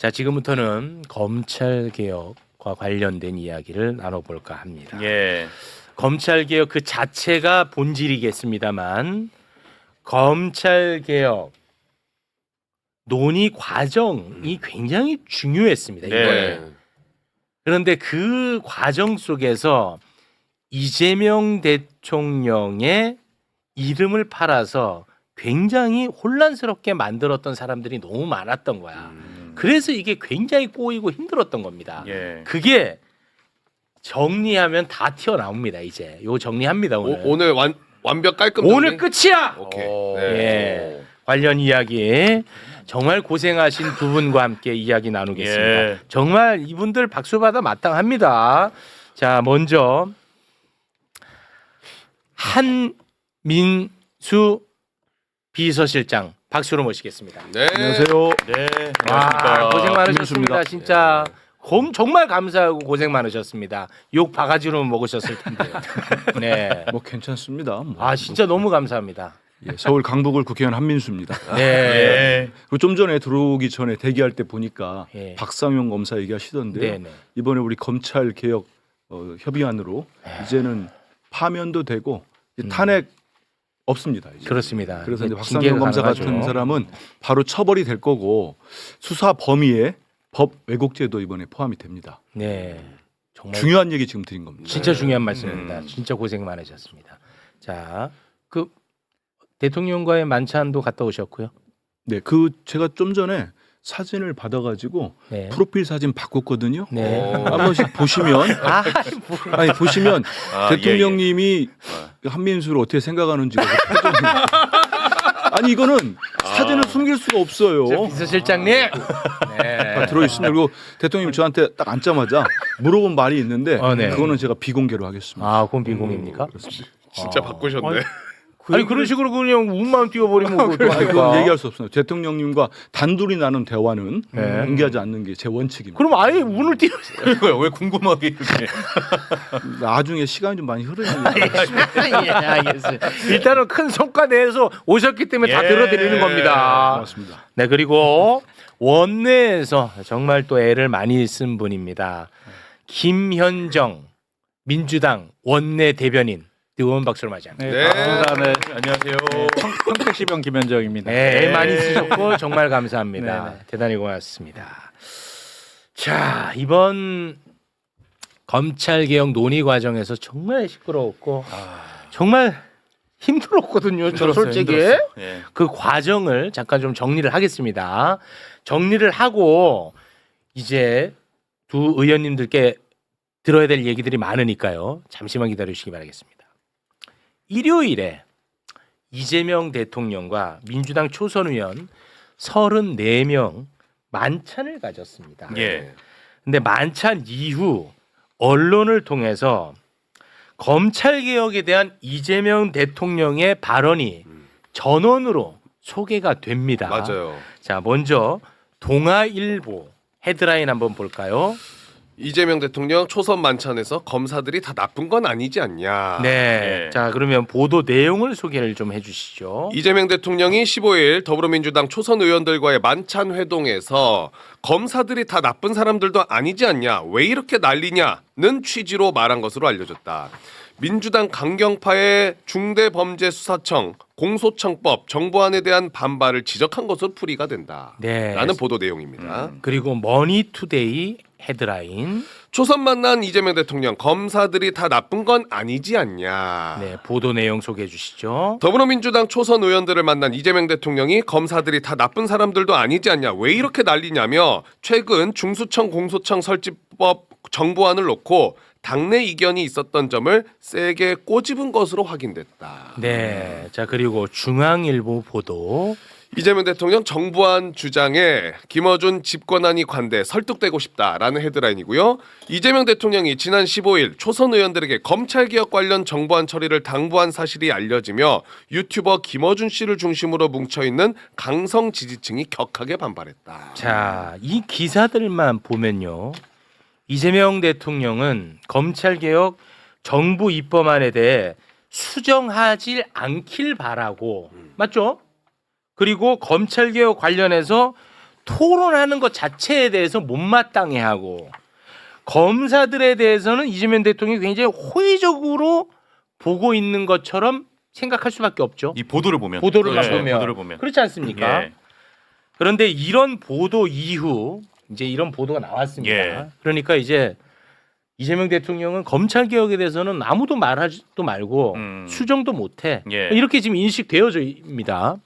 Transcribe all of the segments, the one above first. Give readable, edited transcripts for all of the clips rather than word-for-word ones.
자, 지금부터는 검찰 개혁과 관련된 이야기를 나눠볼까 합니다. 예. 검찰 개혁 그 자체가 본질이겠습니다만 검찰 개혁 논의 과정이 굉장히 중요했습니다. 네. 이번에. 그런데 그 과정 속에서 이재명 대통령의 이름을 팔아서 굉장히 혼란스럽게 만들었던 사람들이 너무 많았던 거야. 그래서 이게 굉장히 꼬이고 힘들었던 겁니다. 예. 그게 정리하면 다 튀어나옵니다. 이제 요 정리합니다. 오늘. 오늘 완벽 깔끔 오늘 정리? 끝이야. 오케이. 예. 관련 이야기 정말 고생하신 두 분과 함께 이야기 나누겠습니다. 예. 정말 이분들 박수 받아 마땅합니다. 자, 먼저 한민수 비서실장 박수로 모시겠습니다. 네. 안녕하세요. 네. 와, 안녕하십니까. 고생 많으셨습니다. 한민수입니다. 진짜 정말 감사하고 고생 많으셨습니다. 욕 바가지로 먹으셨을 텐데. 네. 뭐 괜찮습니다. 뭐. 아, 진짜 너무 감사합니다. 예, 서울 강북을 국회의원 한민수입니다. 네. 예. 그리고 좀 전에 들어오기 전에 대기할 때 보니까 예. 박상용 검사 얘기하시던데요. 네네. 이번에 우리 검찰 개혁 협의안으로 이제는 파면도 되고 이제 탄핵 없습니다. 이제. 그렇습니다. 그래서 이제 이게 박상용 징계가 검사 가능하죠. 같은 사람은 바로 처벌이 될 거고 수사 범위에 법 왜곡죄도 이번에 포함이 됩니다. 네. 정말 중요한 얘기 지금 드린 겁니다. 진짜 중요한 말씀입니다. 진짜 고생 많으셨습니다. 자, 그 대통령과의 만찬도 갔다 오셨고요. 네, 그 제가 좀 전에 사진을 받아가지고 네. 프로필 사진 바꿨거든요. 네. 한 번씩 보시면 아니 보시면 아, 대통령님이 한민수를 어떻게 생각하는지 아니 이거는 사진을 숨길 수가 없어요. 비서실장님. 다 들어 있습니다. 그리고 대통령님 저한테 딱 앉자마자 물어본 말이 있는데 네. 그거는 제가 비공개로 하겠습니다. 아, 그건 비공입니까? 그렇습니다. 진짜 바꾸셨네. 아니 그런 식으로 그냥 운만 띄워버리면 아니, 그건 어떡합니까? 얘기할 수 없습니다. 대통령님과 단둘이 나눈 대화는 네. 공개하지 않는 게 제 원칙입니다. 그럼 아예 운을 띄우세요. 그거요. 왜 궁금하게 이렇게. 나중에 시간이 좀 많이 흐르니까 예, 알겠어요. 일단은 큰 성과 내에서 오셨기 때문에 다 예. 들어드리는 겁니다. 고맙습니다. 네, 그리고 원내에서 정말 또 애를 많이 쓴 분입니다. 김현정 민주당 원내 대변인 뜨거운 박수로 맞이합니다. 네. 네. 안녕하세요. 평택시병 김현정입니다. 네, 애 많이 쓰셨고 정말 감사합니다. 네. 대단히 고맙습니다. 자, 이번 검찰 개혁 논의 과정에서 정말 시끄러웠고 정말 힘들었거든요. 저 솔직히 예. 그 과정을 잠깐 좀 정리를 하겠습니다. 정리를 하고 이제 두 의원님들께 들어야 될 얘기들이 많으니까요. 잠시만 기다려주시기 바라겠습니다. 일요일에 이재명 대통령과 민주당 초선 의원 34명 만찬을 가졌습니다. 예. 근데 만찬 이후 언론을 통해서 검찰 개혁에 대한 이재명 대통령의 발언이 전원으로 소개가 됩니다. 맞아요. 자, 먼저 동아일보 헤드라인 한번 볼까요? 이재명 대통령 초선 만찬에서 검사들이 다 나쁜 건 아니지 않냐. 네. 예. 자, 그러면 보도 내용을 소개를 좀 해주시죠. 이재명 대통령이 15일 더불어민주당 초선 의원들과의 만찬 회동에서 검사들이 다 나쁜 사람들도 아니지 않냐, 왜 이렇게 난리냐는 취지로 말한 것으로 알려졌다. 민주당 강경파의 중대범죄수사청, 공소청법, 정보안에 대한 반발을 지적한 것으로 풀이가 된다. 네. 라는 보도 내용입니다. 그리고 머니투데이 헤드라인. 초선 만난 이재명 대통령, 검사들이 다 나쁜 건 아니지 않냐. 네, 보도 내용 소개해 주시죠. 더불어민주당 초선 의원들을 만난 이재명 대통령이 검사들이 다 나쁜 사람들도 아니지 않냐, 왜 이렇게 난리냐며 최근 중수청 공소청 설치법 정보안을 놓고 당내 이견이 있었던 점을 세게 꼬집은 것으로 확인됐다. 네. 자, 그리고 중앙일보 보도. 이재명 대통령 정부안 주장에 김어준 집권안이 관대 설득되고 싶다라는 헤드라인이고요. 이재명 대통령이 지난 15일 초선 의원들에게 검찰개혁 관련 정부안 처리를 당부한 사실이 알려지며 유튜버 김어준 씨를 중심으로 뭉쳐있는 강성 지지층이 격하게 반발했다. 자, 이 기사들만 보면요. 이재명 대통령은 검찰개혁 정부 입법안에 대해 수정하지 않길 바라고 맞죠? 그리고 검찰개혁 관련해서 토론하는 것 자체에 대해서 못마땅해하고 검사들에 대해서는 이재명 대통령이 굉장히 호의적으로 보고 있는 것처럼 생각할 수밖에 없죠. 이 보도를 보면 보도를만 네, 보면. 보도를 보면 그렇지 않습니까? 예. 그런데 이런 보도 이후 이제 이런 보도가 나왔습니다. 예. 그러니까 이제 이재명 대통령은 검찰 개혁에 대해서는 아무도 말하지도 말고 수정도 못해. 예. 이렇게 지금 인식되어집니다.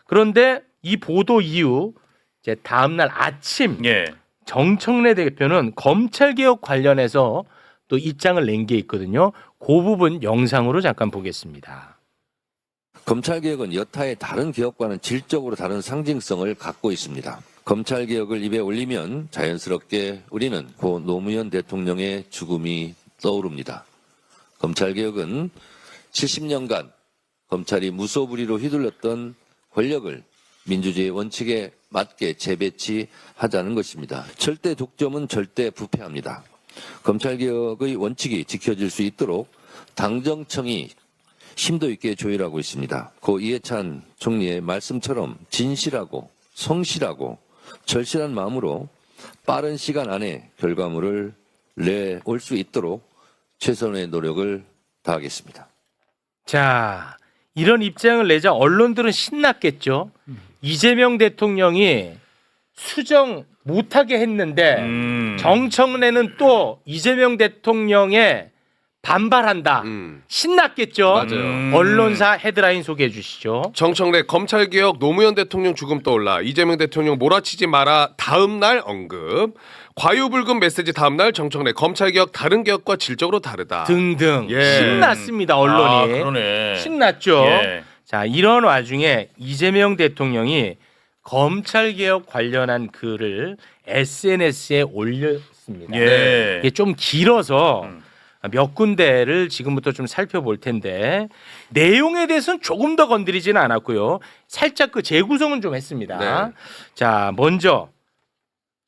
그런데 이 보도 이후 이제 다음 날 아침 예. 정청래 대표는 검찰 개혁 관련해서 또 입장을 낸 게 있거든요. 그 부분 영상으로 잠깐 보겠습니다. 검찰개혁은 여타의 다른 개혁과는 질적으로 다른 상징성을 갖고 있습니다. 검찰개혁을 입에 올리면 자연스럽게 우리는 고 노무현 대통령의 죽음이 떠오릅니다. 검찰개혁은 70년간 검찰이 무소불위로 휘둘렀던 권력을 민주주의 원칙에 맞게 재배치하자는 것입니다. 절대 독점은 절대 부패합니다. 검찰개혁의 원칙이 지켜질 수 있도록 당정청이 심도 있게 조율하고 있습니다. 고 이해찬 총리의 말씀처럼 진실하고 성실하고 절실한 마음으로 빠른 시간 안에 결과물을 내올 수 있도록 최선의 노력을 다하겠습니다. 자, 이런 입장을 내자 언론들은 신났겠죠. 이재명 대통령이 수정 못하게 했는데 정청래는 또 이재명 대통령에 반발한다. 신났겠죠. 맞아요. 언론사 헤드라인 소개해 주시죠. 정청래 검찰개혁 노무현 대통령 죽음 떠올라 이재명 대통령 몰아치지 마라 다음 날 언급 과유불급 메시지 다음 날 정청래 검찰개혁 다른 개혁과 질적으로 다르다 등등 예. 신났습니다. 아, 언론이. 그러네. 신났죠. 예. 자, 이런 와중에 이재명 대통령이 검찰개혁 관련한 글을 SNS에 올렸습니다. 예. 이게 좀 길어서 몇 군데를 지금부터 좀 살펴볼 텐데 내용에 대해서는 조금 더 건드리지는 않았고요. 살짝 그 재구성은 좀 했습니다. 네. 자, 먼저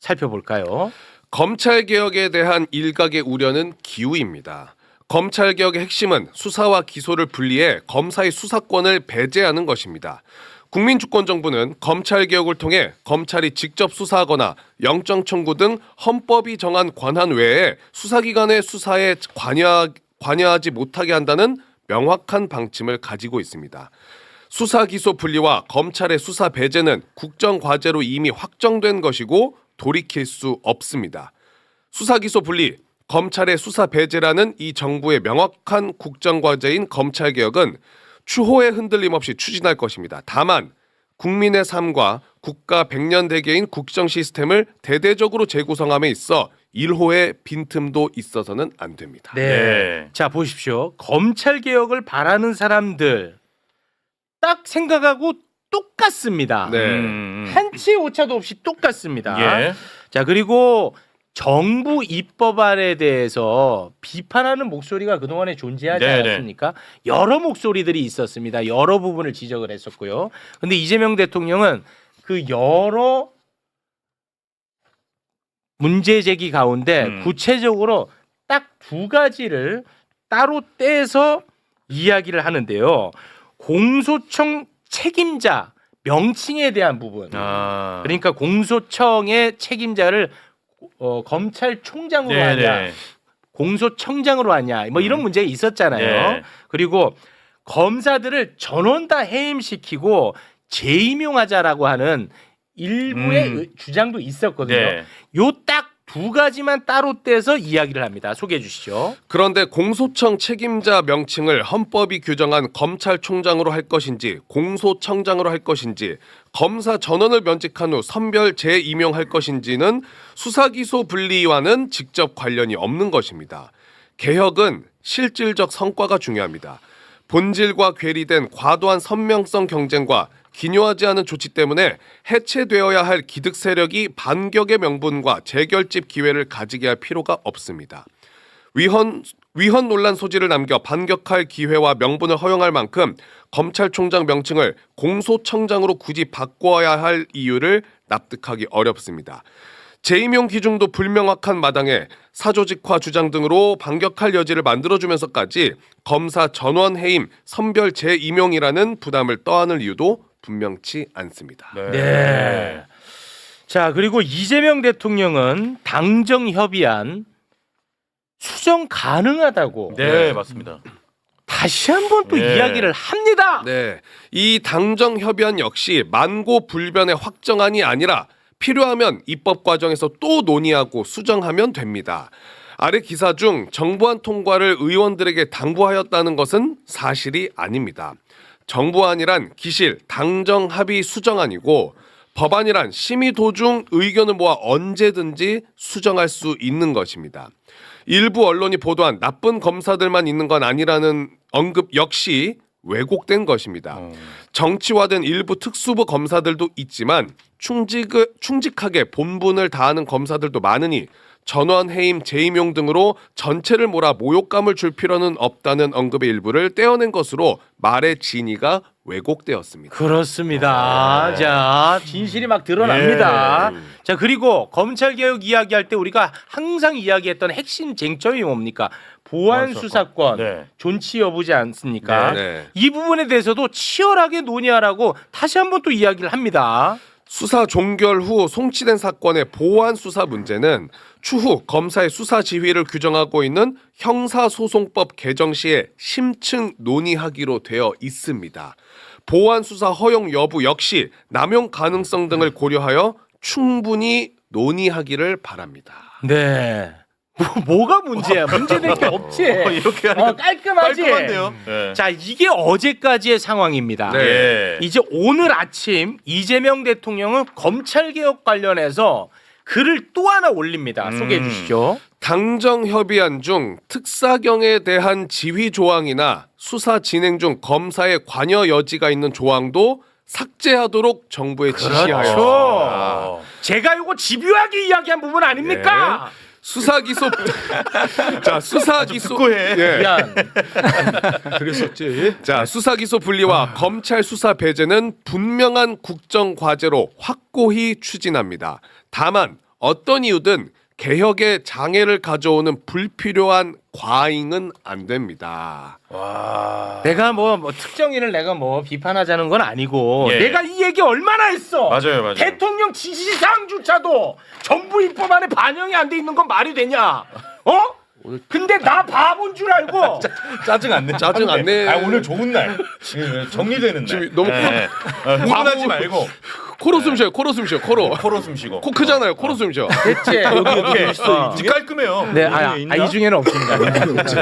살펴볼까요? 검찰개혁에 대한 일각의 우려는 기우입니다. 검찰개혁의 핵심은 수사와 기소를 분리해 검사의 수사권을 배제하는 것입니다. 국민주권정부는 검찰개혁을 통해 검찰이 직접 수사하거나 영장 청구 등 헌법이 정한 권한 외에 수사기관의 수사에 관여하지 못하게 한다는 명확한 방침을 가지고 있습니다. 수사기소 분리와 검찰의 수사 배제는 국정과제로 이미 확정된 것이고 돌이킬 수 없습니다. 수사기소 분리, 검찰의 수사 배제라는 이 정부의 명확한 국정과제인 검찰개혁은 추호에 흔들림 없이 추진할 것입니다. 다만 국민의 삶과 국가 백년대계인 국정 시스템을 대대적으로 재구성함에 있어 일호의 빈틈도 있어서는 안 됩니다. 네. 네. 자, 보십시오. 검찰 개혁을 바라는 사람들 딱 생각하고 똑같습니다. 네. 한치 오차도 없이 똑같습니다. 예. 자, 그리고 정부 입법안에 대해서 비판하는 목소리가 그동안에 존재하지 네네. 않았습니까? 여러 목소리들이 있었습니다. 여러 부분을 지적을 했었고요. 근데 이재명 대통령은 그 여러 문제 제기 가운데 구체적으로 딱 두 가지를 따로 떼서 이야기를 하는데요. 공소청 책임자 명칭에 대한 부분. 아. 그러니까 공소청의 책임자를 검찰총장으로 네네. 하냐, 공소청장으로 하냐, 뭐 이런 문제가 있었잖아요. 네. 그리고 검사들을 전원 다 해임시키고 재임용하자라고 하는 일부의 주장도 있었거든요. 네. 요 딱 두 가지만 따로 떼서 이야기를 합니다. 소개해 주시죠. 그런데 공소청 책임자 명칭을 헌법이 규정한 검찰총장으로 할 것인지 공소청장으로 할 것인지 검사 전원을 면직한 후 선별 재임용할 것인지는 수사기소 분리와는 직접 관련이 없는 것입니다. 개혁은 실질적 성과가 중요합니다. 본질과 괴리된 과도한 선명성 경쟁과 기묘하지 않은 조치 때문에 해체되어야 할 기득 세력이 반격의 명분과 재결집 기회를 가지게 할 필요가 없습니다. 위헌 논란 소지를 남겨 반격할 기회와 명분을 허용할 만큼 검찰총장 명칭을 공소청장으로 굳이 바꿔야 할 이유를 납득하기 어렵습니다. 재임용 기준도 불명확한 마당에 사조직화 주장 등으로 반격할 여지를 만들어주면서까지 검사 전원 해임, 선별 재임용이라는 부담을 떠안을 이유도 분명치 않습니다. 네. 자, 그리고 이재명 대통령은 당정 협의안 수정 가능하다고 네, 맞습니다. 다시 한번 또 네. 이야기를 합니다. 네, 이 당정 협의안 역시 만고 불변의 확정안이 아니라 필요하면 입법 과정에서 또 논의하고 수정하면 됩니다. 아래 기사 중 정부안 통과를 의원들에게 당부하였다는 것은 사실이 아닙니다. 정부안이란 기실 당정 합의 수정안이고 법안이란 심의 도중 의견을 모아 언제든지 수정할 수 있는 것입니다. 일부 언론이 보도한 나쁜 검사들만 있는 건 아니라는 언급 역시 왜곡된 것입니다. 정치화된 일부 특수부 검사들도 있지만 충직하게 본분을 다하는 검사들도 많으니 전원 해임, 재임용 등으로 전체를 몰아 모욕감을 줄 필요는 없다는 언급의 일부를 떼어낸 것으로 말의 진위가 왜곡되었습니다. 그렇습니다. 자, 진실이 막 드러납니다. 자, 그리고 검찰개혁 이야기할 때 우리가 항상 이야기했던 핵심 쟁점이 뭡니까? 보안 수사권, 네. 존치 여부지 않습니까? 네. 이 부분에 대해서도 치열하게 논의하라고 다시 한번 또 이야기를 합니다. 수사 종결 후 송치된 사건의 보안 수사 문제는 추후 검사의 수사 지휘를 규정하고 있는 형사소송법 개정 시에 심층 논의하기로 되어 있습니다. 보안 수사 허용 여부 역시 남용 가능성 등을 고려하여 충분히 논의하기를 바랍니다. 네. 뭐가 문제야? 문제될 게 없지. 이렇게 하니까 깔끔하지. 깔끔한데요. 네. 자, 이게 어제까지의 상황입니다. 네. 이제 오늘 아침 이재명 대통령은 검찰개혁 관련해서 글을 또 하나 올립니다. 소개해 주시죠. 당정 협의안 중 특사경에 대한 지휘 조항이나 수사 진행 중 검사의 관여 여지가 있는 조항도 삭제하도록 정부에 지시하였습니다. 그렇죠. 제가 이거 집요하게 이야기한 부분 아닙니까? 수사 기소 자 수사 기소 듣고해. 예. 미안. 그랬었지. 자 수사 기소 분리와 검찰 수사 배제는 분명한 국정 과제로 확고히 추진합니다. 다만 어떤 이유든 개혁에 장애를 가져오는 불필요한 과잉은 안 됩니다. 내가 뭐 특정인을 내가 뭐 비판하자는 건 아니고 예. 내가 이 얘기 얼마나 했어. 맞아요. 대통령 지시사항조차도 정부 입법안에 반영이 안 돼 있는 건 말이 되냐? 어? 근데 나 바본 줄 알고 짜증 안 내. 짜증 안 내. 아, 오늘 좋은 날. 정리되는 날. 지금 너무 흥분하지 과거- 말고 코로 숨 쉬어요. 코로 숨 쉬어. 코로. 코로 숨 쉬고. 코 크잖아요. 코로 숨 쉬어. 대체 오케이. 있어. 깔끔해요. 네, 중에 있나? 이 중에는 없습니다.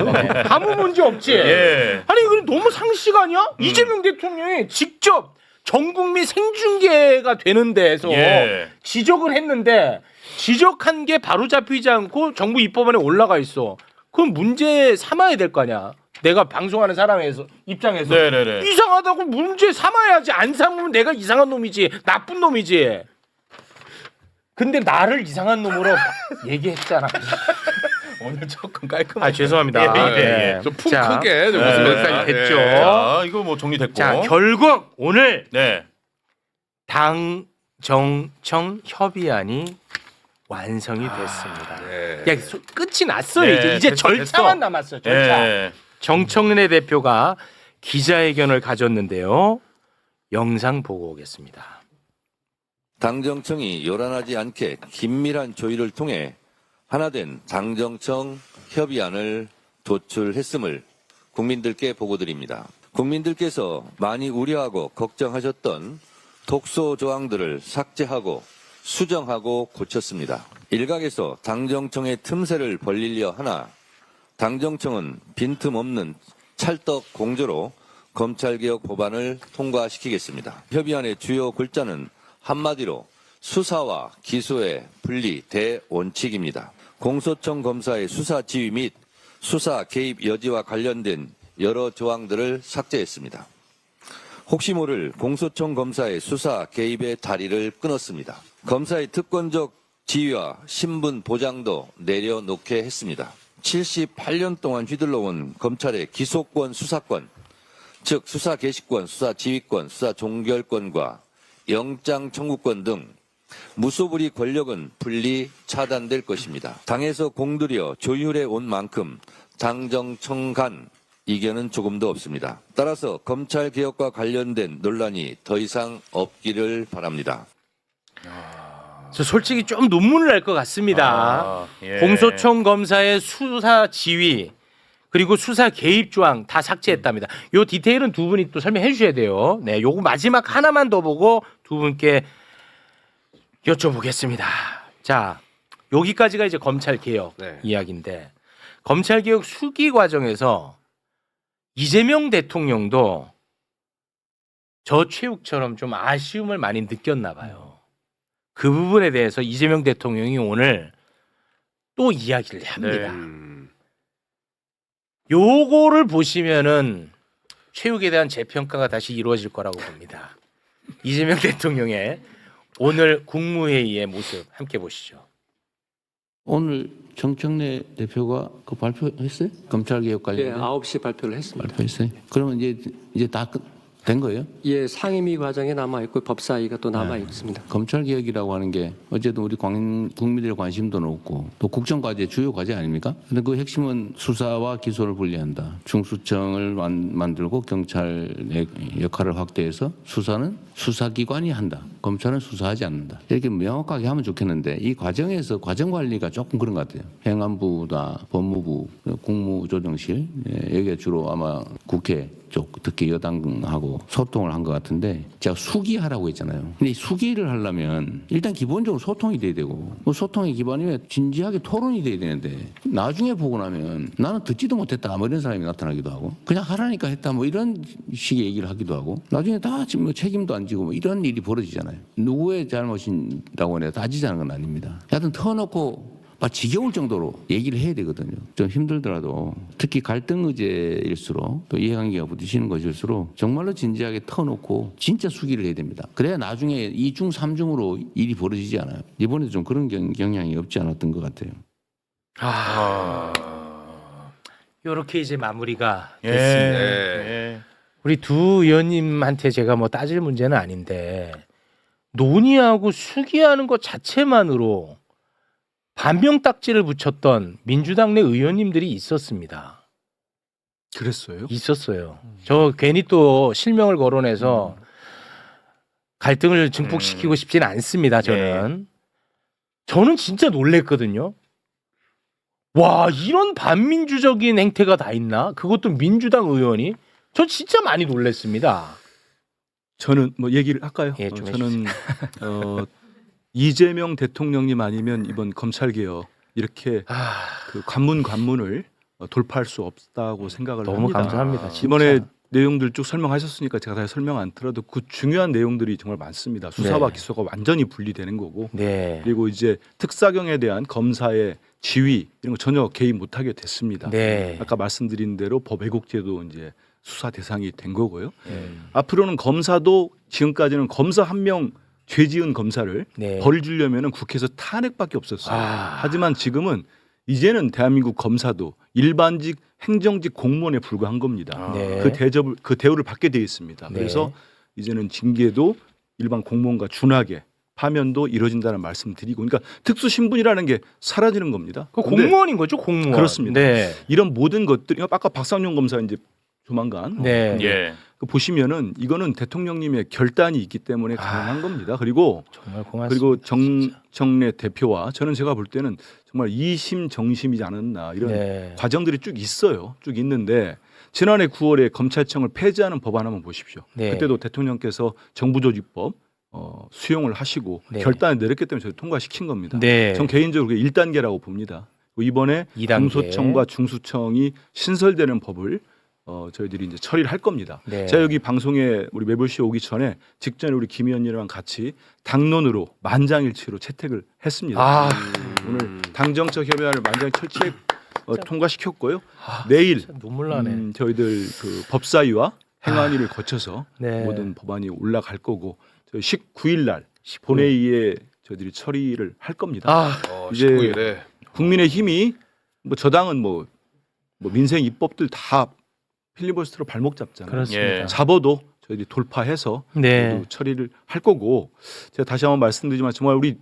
네. 아무 문제 없지. 예. 아니 이거 너무 상식 아니야? 이재명 대통령이 직접 전 국민 생중계가 되는 데에서 예. 지적을 했는데 지적한 게 바로 잡히지 않고 정부 입법안에 올라가 있어. 그럼 문제 삼아야 될 거 아니야. 내가 방송하는 사람에서 입장에서 네네네. 이상하다고 문제 삼아야지. 안 삼으면 내가 이상한 놈이지, 나쁜 놈이지. 근데 나를 이상한 놈으로 얘기했잖아. 오늘 조금 깔끔. 아 죄송합니다. 예, 예, 예. 좀 품 자, 크게 좀 네. 웃으면서. 여기까지 됐죠. 예. 자, 이거 뭐 정리됐고. 자 결국 오늘 네. 당정청 협의안이 완성이 됐습니다. 네. 야, 끝이 났어요. 네, 이제 됐어, 절차만 됐어. 남았어. 절차. 예. 정청래 대표가 기자회견을 가졌는데요. 영상 보고 오겠습니다. 당정청이 요란하지 않게 긴밀한 조율을 통해 하나된 당정청 협의안을 도출했음을 국민들께 보고드립니다. 국민들께서 많이 우려하고 걱정하셨던 독소 조항들을 삭제하고 수정하고 고쳤습니다. 일각에서 당정청의 틈새를 벌리려 하나 당정청은 빈틈없는 찰떡 공조로 검찰개혁 법안을 통과시키겠습니다. 협의안의 주요 골자는 한마디로 수사와 기소의 분리 대원칙입니다. 공소청 검사의 수사 지휘 및 수사 개입 여지와 관련된 여러 조항들을 삭제했습니다. 혹시 모를 공소청 검사의 수사 개입의 다리를 끊었습니다. 검사의 특권적 지위와 신분 보장도 내려놓게 했습니다. 78년 동안 휘둘러온 검찰의 기소권, 수사권, 즉 수사 개시권, 수사 지휘권, 수사 종결권과 영장 청구권 등 무소불위 권력은 분리 차단될 것입니다. 당에서 공들여 조율해 온 만큼 당정청 간 이견은 조금도 없습니다. 따라서 검찰 개혁과 관련된 논란이 더 이상 없기를 바랍니다. 저 솔직히 좀 눈물을 날 것 같습니다. 아, 예. 공소청 검사의 수사 지휘 그리고 수사 개입 조항 다 삭제했답니다. 요 디테일은 두 분이 또 설명해 주셔야 돼요. 네, 요거 마지막 하나만 더 보고 두 분께 여쭤보겠습니다. 자, 여기까지가 이제 검찰 개혁 네. 이야기인데 검찰 개혁 수기 과정에서 이재명 대통령도 저 최욱처럼 좀 아쉬움을 많이 느꼈나 봐요. 그 부분에 대해서 이재명 대통령이 오늘 또 이야기를 합니다. 요거를 보시면은 최욱에 대한 재평가가 다시 이루어질 거라고 봅니다. 이재명 대통령의 오늘 국무회의의 모습 함께 보시죠. 오늘 정청래 대표가 그 발표했어요? 검찰개혁 예, 관련 9시 발표를 했습니다. 발표했어요? 그러면 이제 다 된 거예요? 예, 상임위 과정에 남아 있고 법사위가 또 남아 있습니다. 검찰개혁이라고 하는 게 어쨌든 우리 국민들의 관심도 높고 또 국정과제 주요 과제 아닙니까? 근데 그 핵심은 수사와 기소를 분리한다. 중수청을 만들고 경찰의 역할을 확대해서 수사는 수사기관이 한다. 검찰은 수사하지 않는다. 이렇게 명확하게 하면 좋겠는데 이 과정에서 과정 관리가 조금 그런 것 같아요. 행안부나 법무부, 국무조정실 여기가 주로 아마 국회 쪽 특히 여당하고 소통을 한 것 같은데 제가 수기하라고 했잖아요. 근데 이 수기를 하려면 일단 기본적으로 소통이 돼야 되고 뭐 소통의 기반이면 진지하게 토론이 돼야 되는데 나중에 보고 나면 나는 듣지도 못했다 뭐 이런 사람이 나타나기도 하고 그냥 하라니까 했다 뭐 이런 식의 얘기를 하기도 하고 나중에 다 지금 뭐 책임도 안 지고 뭐 이런 일이 벌어지잖아요. 누구의 잘못이라고 해서 따지자는 건 아닙니다. 하여튼 터놓고 막 지겨울 정도로 얘기를 해야 되거든요. 좀 힘들더라도 특히 갈등 의제일수록 또 이해관계가 부딪히는 것일수록 정말로 진지하게 터놓고 진짜 수기를 해야 됩니다. 그래야 나중에 2중 3중으로 일이 벌어지지 않아요. 이번에도 좀 그런 경향이 없지 않았던 것 같아요. 요렇게 이제 마무리가 예. 됐습니다. 예. 우리 두 의원님한테 제가 뭐 따질 문제는 아닌데 논의하고 수기하는 것 자체만으로 반명 딱지를 붙였던 민주당 내 의원님들이 있었습니다. 그랬어요? 있었어요. 저 괜히 또 실명을 거론해서 갈등을 증폭시키고 싶진 않습니다. 저는. 저는 진짜 놀랬거든요. 와, 이런 반민주적인 행태가 다 있나? 그것도 민주당 의원이? 저 진짜 많이 놀랬습니다. 저는 뭐 얘기를 할까요? 예, 좀 저는 이재명 대통령님 아니면 이번 검찰 개혁 이렇게 그 관문을 돌파할 수 없다고 생각을 너무 합니다. 감사합니다. 진짜. 이번에 내용들 쭉 설명하셨으니까 제가 다 설명 안 들어도 그 중요한 내용들이 정말 많습니다. 수사와 네. 기소가 완전히 분리되는 거고 네. 그리고 이제 특사경에 대한 검사의 지휘 이런 거 전혀 개입 못하게 됐습니다. 네. 아까 말씀드린 대로 법 왜곡죄도 이제 수사 대상이 된 거고요. 앞으로는 검사도 지금까지는 검사 한 명 죄지은 검사를 네. 벌 주려면은 국회에서 탄핵밖에 없었어요. 아. 하지만 지금은 이제는 대한민국 검사도 일반직 행정직 공무원에 불과한 겁니다. 네. 그 대우를 받게 돼 있습니다. 네. 그래서 이제는 징계도 일반 공무원과 준하게 파면도 이루어진다는 말씀드리고, 그러니까 특수 신분이라는 게 사라지는 겁니다. 그 근데 공무원인 거죠, 공무원. 그렇습니다. 네. 이런 모든 것들이 아까 박상용 검사 이제 조만간 네. 예. 그 보시면은 이거는 대통령님의 결단이 있기 때문에 가능한 겁니다. 그리고 정말 고맙습니다. 그리고 진짜. 정청래 대표와 저는 제가 볼 때는 정말 이심정심이지 않았나 이런 네. 과정들이 쭉 있어요. 쭉 있는데 지난해 9월에 검찰청을 폐지하는 법안 한번 보십시오. 네. 그때도 대통령께서 정부조직법 수용을 하시고 네. 결단을 내렸기 때문에 저희 통과시킨 겁니다. 네. 전 개인적으로 그게 1단계라고 봅니다. 이번에 2단계. 공소청과 중수청이 신설되는 법을 저희들이 이제 처리를 할 겁니다. 네. 제가 여기 방송에 우리 매불쇼 오기 전에 직전에 우리 김 의원님이랑 같이 당론으로 만장일치로 채택을 했습니다. 아, 오늘 당정적 협의안을 만장일치 통과시켰고요. 내일 진짜 눈물 나네. 저희들 그 법사위와 행안위를 거쳐서 네. 모든 법안이 올라갈 거고 저희 19일 날 본회의에 저희들이 처리를 할 겁니다. 아, 이제 19일에 국민의힘이 뭐 저당은 뭐 민생 입법들 다 필리버스터로 발목 잡잖아요. 그렇습니다. 예. 잡아도 저희들이 돌파해서 네. 모두 처리를 할 거고 제가 다시 한번 말씀드리지만 정말 우리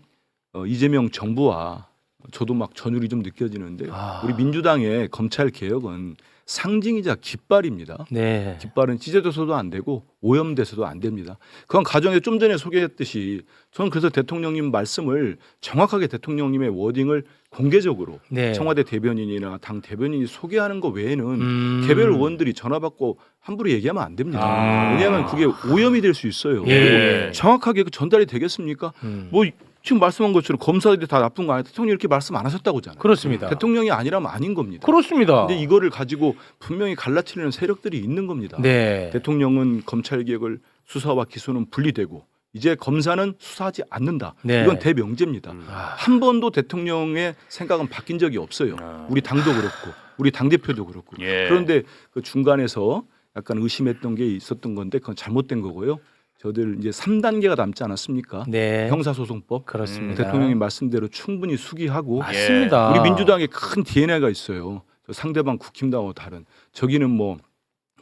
이재명 정부와 저도 막 전율이 좀 느껴지는데 아. 우리 민주당의 검찰 개혁은 상징이자 깃발입니다. 네. 깃발은 찢어져서도 안 되고 오염돼서도 안 됩니다. 그건 가정에 좀 전에 소개했듯이 저는 그래서 대통령님 말씀을 정확하게 대통령님의 워딩을 공개적으로 네. 청와대 대변인이나 당 대변인이 소개하는 것 외에는 개별 의원들이 전화 받고 함부로 얘기하면 안 됩니다. 아. 왜냐하면 그게 오염이 될 수 있어요. 예. 그리고 정확하게 그 전달이 되겠습니까? 뭐 지금 말씀한 것처럼 검사들이 다 나쁜 거 아니에요. 대통령이 이렇게 말씀 안 하셨다고잖아요. 그렇습니다. 대통령이 아니라면 아닌 겁니다. 그렇습니다. 근데 이거를 가지고 분명히 갈라치려는 세력들이 있는 겁니다. 네. 대통령은 검찰개혁을 수사와 기소는 분리되고 이제 검사는 수사하지 않는다. 네. 이건 대명제입니다. 아. 한 번도 대통령의 생각은 바뀐 적이 없어요. 우리 당도 그렇고 우리 당대표도 그렇고. 예. 그런데 그 중간에서 약간 의심했던 게 있었던 건데 그건 잘못된 거고요. 저들 이제 3단계가 남지 않았습니까? 네. 형사소송법. 그렇습니다. 대통령님 말씀대로 충분히 수기하고 맞습니다. 우리 민주당에 큰 DNA가 있어요. 저 상대방 국힘당하고 다른. 저기는 뭐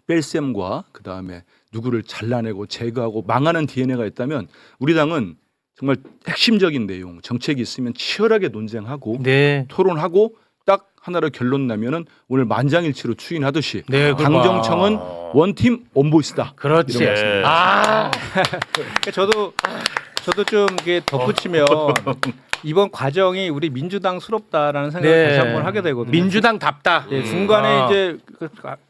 뺄셈과 그다음에 누구를 잘라내고 제거하고 망하는 DNA가 있다면 우리 당은 정말 핵심적인 내용, 정책이 있으면 치열하게 논쟁하고 네. 토론하고 딱 하나로 결론 나면은 오늘 만장일치로 추인하듯이 네, 당정청은 원팀 원보이스다. 그렇지. 이런 말씀입니다. 아. 그러니까 저도 좀 이게 덧붙이면 이번 과정이 우리 민주당스럽다라는 생각을 네. 다시 한번 하게 되거든요. 민주당답다. 예, 중간에 아. 이제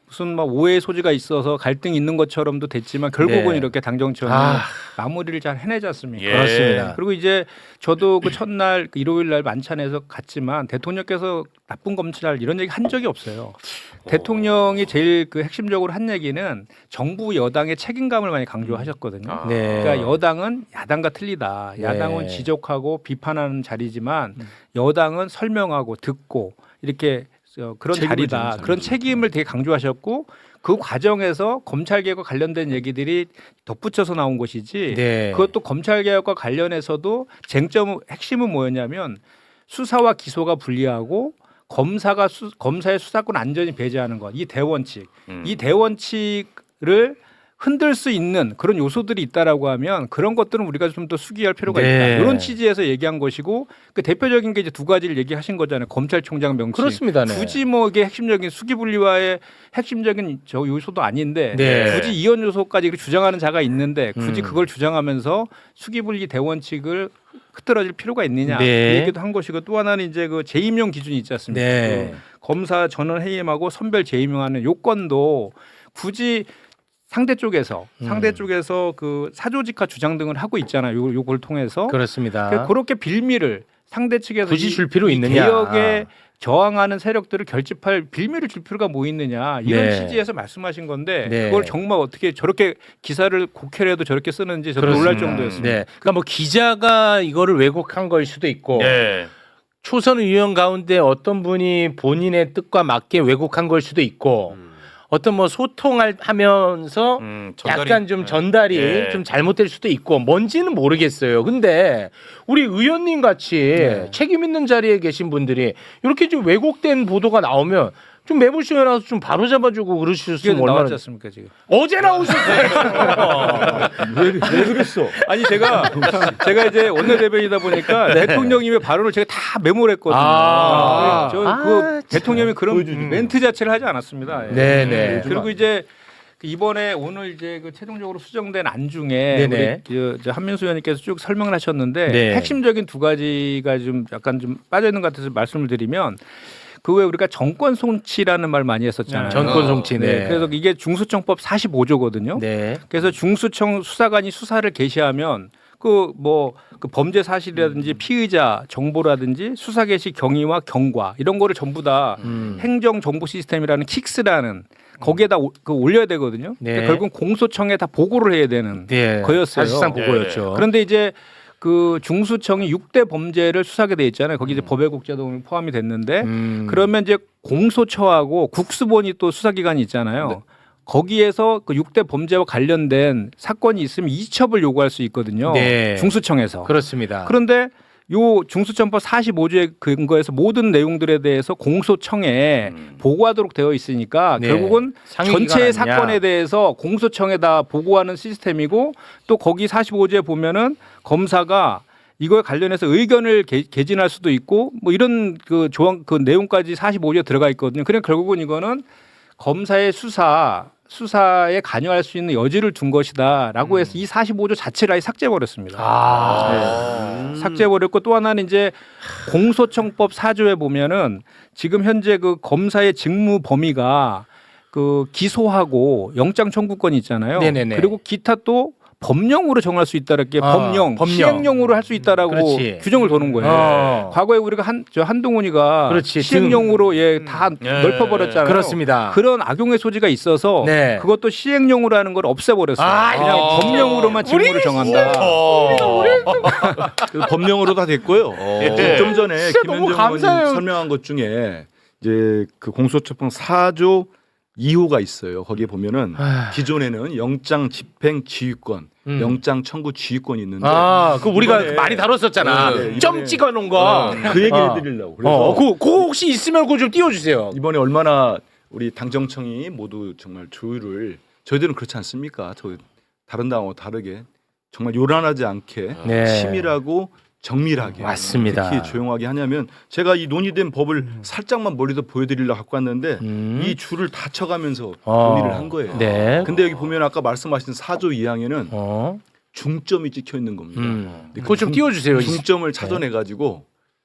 무슨 막 오해의 소지가 있어서 갈등이 있는 것처럼도 됐지만 결국은 네. 이렇게 당정청이 아. 마무리를 잘 해내지 않습니까? 예. 그렇습니다. 그리고 이제 저도 그 첫날 그 일요일 날 만찬에서 갔지만 대통령께서 나쁜 검찰 이런 얘기 한 적이 없어요. 대통령이 제일 그 핵심적으로 한 얘기는 정부 여당의 책임감을 많이 강조하셨거든요. 네. 그러니까 여당은 야당과 틀리다. 야당은 네. 지적하고 비판하는 자리지만 여당은 설명하고 듣고 이렇게 그런 책임을 자리다. 지는 그런 자리죠. 책임을 되게 강조하셨고 그 과정에서 검찰개혁과 관련된 얘기들이 덧붙여서 나온 것이지 네. 그것도 검찰개혁과 관련해서도 쟁점 핵심은 뭐였냐면 수사와 기소가 분리하고 검사의 수사권 안전이 배제하는 것. 이 대원칙. 이 대원칙을 흔들 수 있는 그런 요소들이 있다라고 하면 그런 것들은 우리가 좀 더 수기할 필요가 네. 있다. 이런 취지에서 얘기한 것이고 그 대표적인 게 이제 두 가지를 얘기하신 거잖아요. 검찰총장 명칭. 그렇습니다. 네. 굳이 뭐 이게 핵심적인 수기 분리와의 핵심적인 저 요소도 아닌데 네. 굳이 이원 요소까지 주장하는 자가 있는데 굳이 음. 그걸 주장하면서 수기 분리 대원칙을 흐트러질 필요가 있느냐 네. 그 얘기도 한 것이고 또 하나는 이제 그 재임용 기준이 있지 않습니까? 네. 그 검사 전원 해임하고 선별 재임용하는 요건도 굳이 상대 쪽에서 그 사조직화 주장 등을 하고 있잖아요. 요걸 통해서 그렇습니다. 그렇게 빌미를 상대 측에서 굳이 줄 필요 이 있느냐. 개혁에 저항하는 세력들을 결집할 빌미를 줄 필요가 뭐 있느냐 이런 네. 취지에서 말씀하신 건데 네. 그걸 정말 어떻게 저렇게 기사를 곡해라도 저렇게 쓰는지 저도 놀랄 그렇습니다. 정도였습니다. 네. 그러니까 뭐 기자가 이거를 왜곡한 걸 수도 있고 예. 초선 의원 가운데 어떤 분이 본인의 뜻과 맞게 왜곡한 걸 수도 있고 어떤 뭐 소통을 하면서 약간 좀 전달이 예. 좀 잘못될 수도 있고 뭔지는 모르겠어요. 근데 우리 의원님 같이 책임 있는 자리에 계신 분들이 이렇게 좀 왜곡된 보도가 나오면 좀 매불쇼에 나와서 좀 바로 잡아주고 이게 그러셨으면 나왔지 얼마나 않습니까 지금? 어제 나오셨어요. 왜 그랬어? 아니 제가 이제 원내대변이다 보니까 대통령님의 발언을 제가 다 메모를 했거든요. 아. 저 아, 그 대통령이 그런 보여주지. 멘트 자체를 하지 않았습니다. 예. 네네. 그리고 이제 그 이번에 오늘 이제 그 최종적으로 수정된 안 중에 네네. 우리 저 한민수 의원님께서 쭉 설명을 하셨는데 네. 핵심적인 두 가지가 좀 약간 좀 빠져 있는 것 같아서 말씀을 드리면 그 왜 우리가 정권 송치라는 말 많이 했었잖아요. 전권 송치. 네. 그래서 이게 중수청법 45조거든요. 네. 그래서 중수청 수사관이 수사를 개시하면 그 범죄 사실이라든지 피의자 정보라든지 수사 개시 경위와 경과 이런 거를 전부 다 행정 정보 시스템이라는 킥스라는 거기에다 올려야 되거든요. 네. 그러니까 결국은 공소청에 다 보고를 해야 되는 네. 거였어요. 사실상 보고였죠. 그런데 이제 그 중수청이 6대 범죄를 수사하게 돼 있잖아요. 거기 이제 법외국제도 포함이 됐는데 그러면 이제 공소처하고 국수본이 또 수사기관이 있잖아요. 네. 거기에서 그 6대 범죄와 관련된 사건이 있으면 이첩을 요구할 수 있거든요. 네. 중수청에서. 그렇습니다. 그런데 요 중수청법 45조에 근거해서 모든 내용들에 대해서 공소청에 보고하도록 되어 있으니까 네. 결국은 상위기관 전체의 아니냐. 사건에 대해서 공소청에다 보고하는 시스템이고 또 거기 45조에 보면은 검사가 이거에 관련해서 의견을 개진할 수도 있고 뭐 이런 그 조항 그 내용까지 45조에 들어가 있거든요. 그러니까 결국은 이거는 검사의 수사에 관여할 수 있는 여지를 둔 것이다라고 해서 이 45조 자체를 아예 삭제해버렸습니다. 삭제해버렸고 또 하나는 이제 공소청법 4조에 보면은 지금 현재 그 검사의 직무 범위가 그 기소하고 영장 청구권이 있잖아요. 네네네. 그리고 기타 또 법령으로 정할 수 있다는 게 법령, 법령. 시행령으로 할 수 있다라고 그렇지. 규정을 도는 거예요. 과거에 우리가 한동훈이가 그렇지. 시행령으로 다 넓혀버렸잖아요. 그렇습니다. 그런 악용의 소지가 있어서 네. 그것도 시행령으로 하는 걸 없애버렸어요. 그냥 법령으로만 직무를 정한다. 그래서 법령으로 다 됐고요. 좀 전에 진짜 너무 김현정 감사해요. 의원님 설명한 것 중에 이제 그 공소처법 4조 2호가 있어요. 거기에 보면은 기존에는 영장 집행 지휘권, 영장 청구 지휘권이 있는데 그 우리가 이번에- 많이 다뤘었잖아. 네, 점 이번에- 찍어 놓은 거. 그 얘기를 해드리려고. 그래서 그거 혹시 있으면 그거 좀 띄워주세요. 이번에 얼마나 우리 당정청이 모두 정말 조율을 저희들은 그렇지 않습니까? 저 다른 당하고 다르게 정말 요란하지 않게 네. 치밀하고 정밀하게 맞습니다. 특히 조용하게 하냐면 제가 이 논의된 법을 살짝만 멀리서 보여드리려고 갖고 왔는데 이 줄을 다 쳐가면서 논의를 한 거예요. 네. 근데 여기 보면 아까 말씀하신 4조 2항에는 중점이 찍혀 있는 겁니다. 근데 그거 좀 띄워주세요. 중점을 찾아내 가지고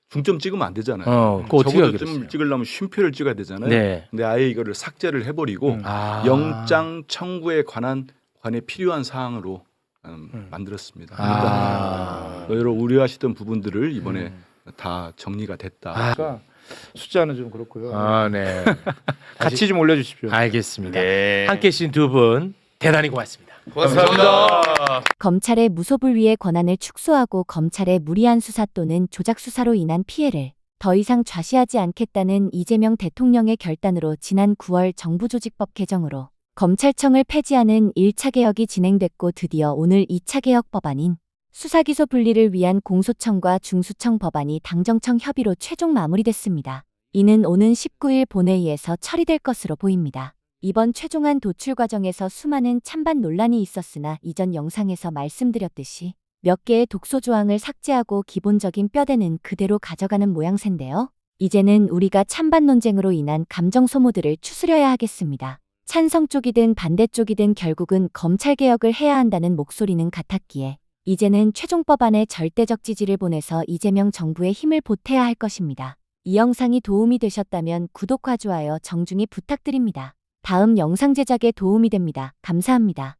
중점 찍으면 안 되잖아요. 그거 어떻게 적어도 하겠어요? 좀 찍으려면 쉼표를 찍어야 되잖아요. 네. 근데 아예 이거를 삭제를 해버리고 영장 청구에 관해 필요한 사항으로 만들었습니다. 그러니까 여러 우려하시던 부분들을 이번에 다 정리가 됐다. 그러니까 숫자는 좀 그렇고요. 네. 같이 좀 올려주십시오. 알겠습니다. 네. 함께 해주신 두 분 대단히 고맙습니다. 고맙습니다. 검찰의 무소불위의 권한을 축소하고 검찰의 무리한 수사 또는 조작 수사로 인한 피해를 더 이상 좌시하지 않겠다는 이재명 대통령의 결단으로 지난 9월 정부조직법 개정으로 검찰청을 폐지하는 1차 개혁이 진행됐고 드디어 오늘 2차 개혁 법안인 수사기소 분리를 위한 공소청과 중수청 법안이 당정청 협의로 최종 마무리됐습니다. 이는 오는 19일 본회의에서 처리될 것으로 보입니다. 이번 최종안 도출 과정에서 수많은 찬반 논란이 있었으나 이전 영상에서 말씀드렸듯이 몇 개의 독소 조항을 삭제하고 기본적인 뼈대는 그대로 가져가는 모양새인데요. 이제는 우리가 찬반 논쟁으로 인한 감정 소모들을 추스려야 하겠습니다. 찬성 쪽이든 반대 쪽이든 결국은 검찰개혁을 해야 한다는 목소리는 같았기에 이제는 최종 법안에 절대적 지지를 보내서 이재명 정부의 힘을 보태야 할 것입니다. 이 영상이 도움이 되셨다면 구독과 좋아요 정중히 부탁드립니다. 다음 영상 제작에 도움이 됩니다. 감사합니다.